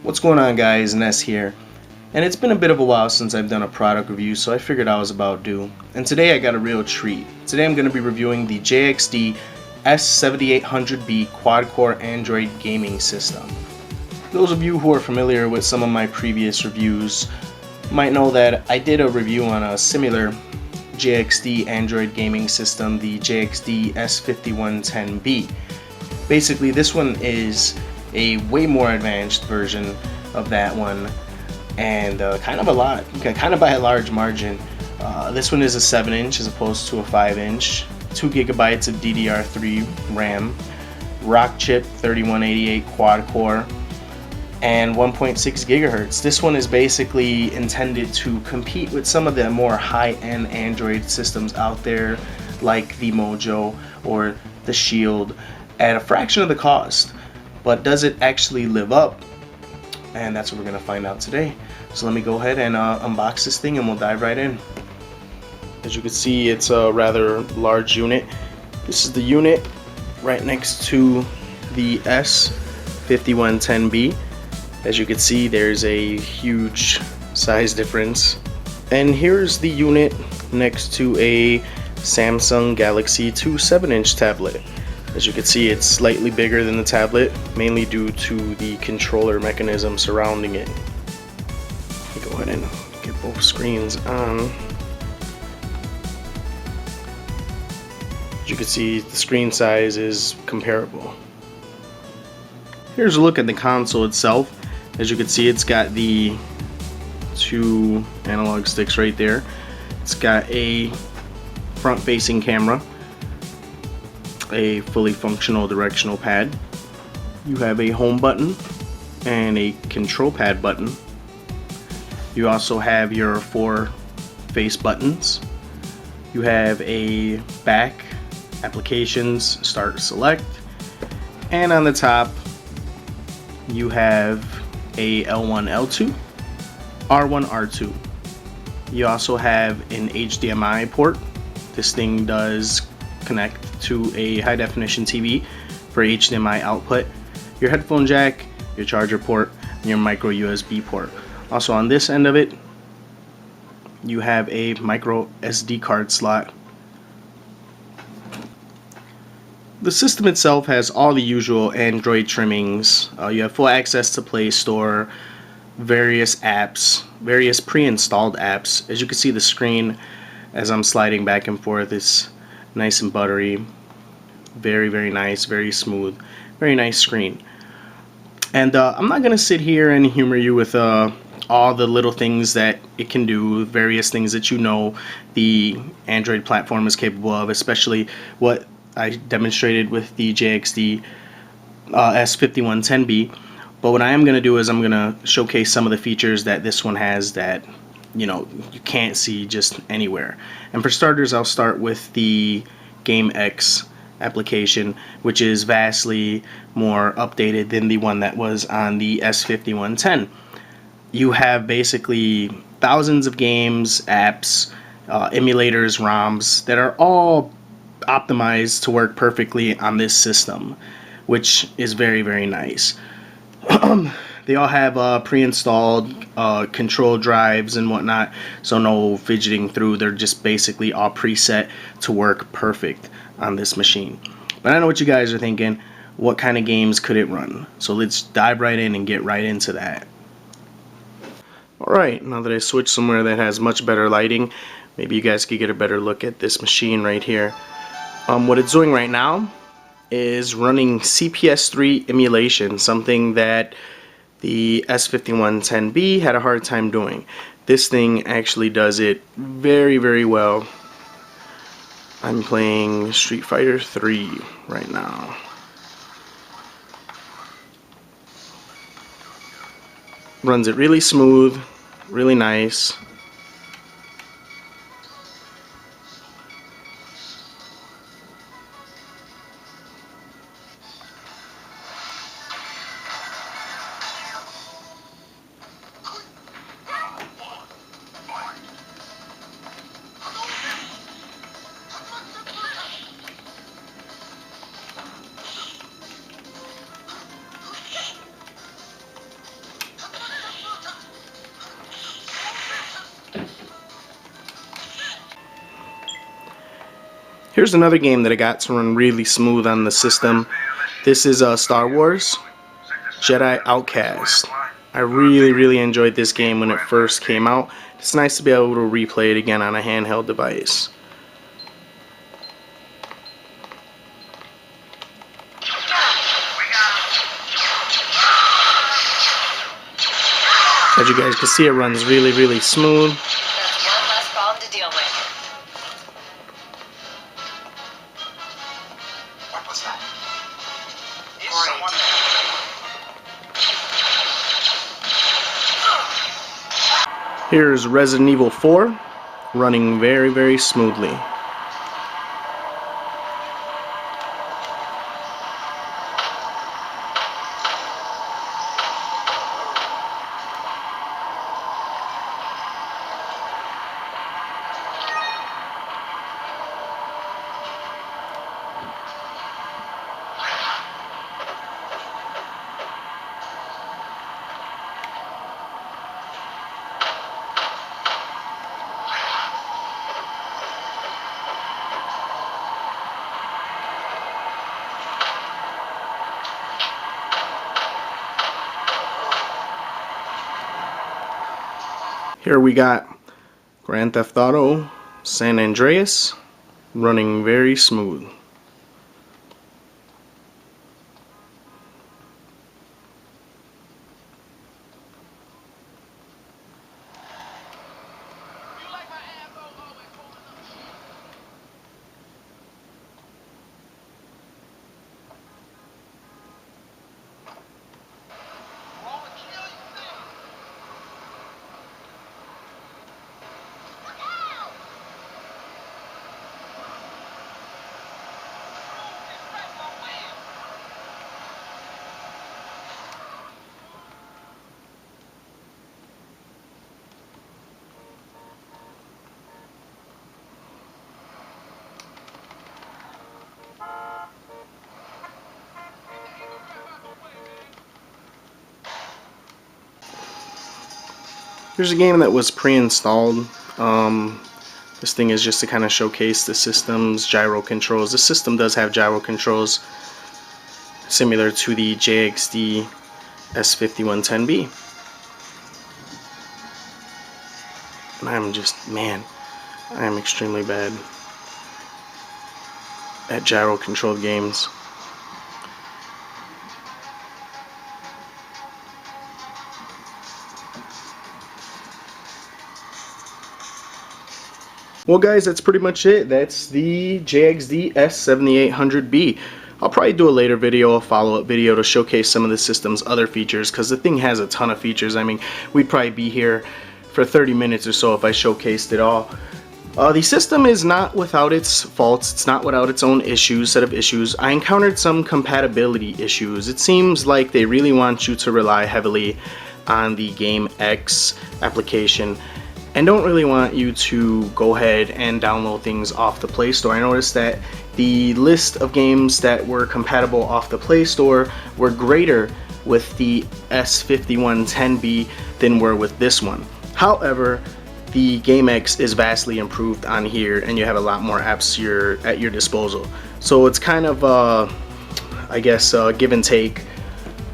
What's going on, guys? Ness here, and it's been a bit of a while since I've done a product review, so I figured I was about due. And today I got a real treat. Today I'm going to be reviewing the JXD S7800b quad-core Android gaming system. Those of you who are familiar with some of my previous reviews might know that I did a review on a similar JXD Android gaming system, the JXD S5110b. Basically, this one is a way more advanced version of that one, and kind of by a large margin. This one is a 7-inch as opposed to a 5-inch, 2 gigabytes of DDR3 RAM, RockChip 3188 quad core, and 1.6 gigahertz. This one is basically intended to compete with some of the more high-end Android systems out there, like the Mojo or the Shield, at a fraction of the cost. But does it actually live up? And that's what we're going to find out today. So let me go ahead and unbox this thing and we'll dive right in. As you can see, it's a rather large unit. This is the unit right next to the S5110b. As you can see, there's a huge size difference. And here's the unit next to a Samsung Galaxy 2 7-inch tablet. As you can see, it's slightly bigger than the tablet, mainly due to the controller mechanism surrounding it. Let me go ahead and get both screens on. As you can see, the screen size is comparable. Here's a look at the console itself. As you can see, it's got the 2 analog sticks right there. It's got a front-facing camera, a fully functional directional pad. You have a home button and a control pad button. You also have your 4 face buttons. You have a back, applications, start, select, and on the top you have a L1, L2, R1, R2. You also have an HDMI port. This thing does connect to a high definition TV for HDMI output, your headphone jack, your charger port, and your micro USB port. Also on this end of it, you have a micro SD card slot. The system itself has all the usual Android trimmings. You have full access to Play Store, various apps, various pre-installed apps. As you can see, the screen as I'm sliding back and forth is nice and buttery. Very, very nice, very smooth, very nice screen. And I'm not gonna sit here and humor you with all the little things that it can do, various things that you know the Android platform is capable of, especially what I demonstrated with the JXD S5110b. But what I am gonna do is I'm gonna showcase some of the features that this one has that you can't see just anywhere. And for starters, I'll start with the GameX application, which is vastly more updated than the one that was on the S5110. You have basically thousands of games, apps, emulators, ROMs that are all optimized to work perfectly on this system, which is very, very nice. They all have pre-installed control drives and whatnot, so no fidgeting through. They're just basically all preset to work perfect on this machine. But I know what you guys are thinking. What kind of games could it run? So let's dive right in and get right into that. Alright, now that I switched somewhere that has much better lighting, maybe you guys could get a better look at this machine right here. What it's doing right now is running CPS3 emulation, something that the S5110b had a hard time doing. This thing actually does it very, very well. I'm playing Street Fighter 3 right now. Runs it really smooth, really nice. Here's another game that I got to run really smooth on the system. This is Star Wars Jedi Outcast. I really enjoyed this game when it first came out. It's nice to be able to replay it again on a handheld device. As you guys can see, it runs really smooth. That's one less problem to deal with. What was that? Is someone... Here's Resident Evil 4 running very smoothly. Here we got Grand Theft Auto San Andreas running very smooth. Here's a game that was pre-installed. This thing is just to kind of showcase the system's gyro controls. The system does have gyro controls similar to the JXD S7800b. And I am extremely bad at gyro controlled games. Well guys, that's pretty much it. That's the JXD S7800b. I'll probably do a later video, a follow-up video to showcase some of the system's other features, because the thing has a ton of features. I mean, we'd probably be here for 30 minutes or so if I showcased it all. The system is not without its faults. It's not without its own set of issues. I encountered some compatibility issues. It seems like they really want you to rely heavily on the GameX application and don't really want you to go ahead and download things off the Play Store. I noticed that the list of games that were compatible off the Play Store were greater with the S5110B than were with this one. However, the GameX is vastly improved on here, and you have a lot more apps at your disposal. So it's kind of, I guess, give and take.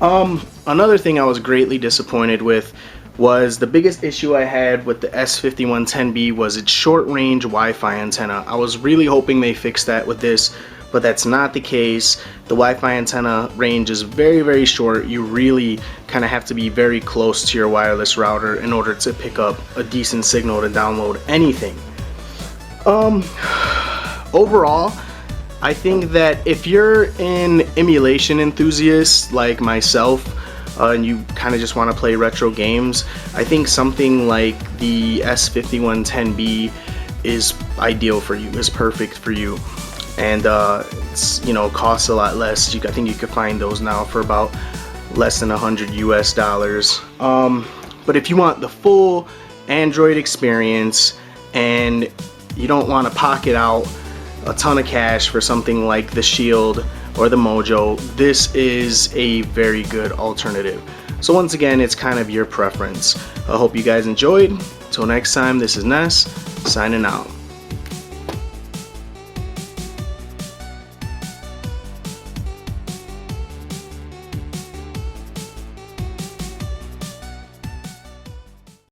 Another thing I was greatly disappointed with was the biggest issue I had with the S5110B was its short-range Wi-Fi antenna. I was really hoping they fixed that with this, but that's not the case. The Wi-Fi antenna range is very short. You really kind of have to be very close to your wireless router in order to pick up a decent signal to download anything. Overall, I think that if you're an emulation enthusiast like myself, and you kind of just want to play retro games, I think something like the S5110B is ideal for you, is perfect for you. And it's, you know, costs a lot less. I think you could find those now for about less than $100 US. But if you want the full Android experience and you don't want to pocket out a ton of cash for something like the Shield or the Mojo, this is a very good alternative. So once again, it's kind of your preference. I hope you guys enjoyed. Till next time, this is Ness, signing out.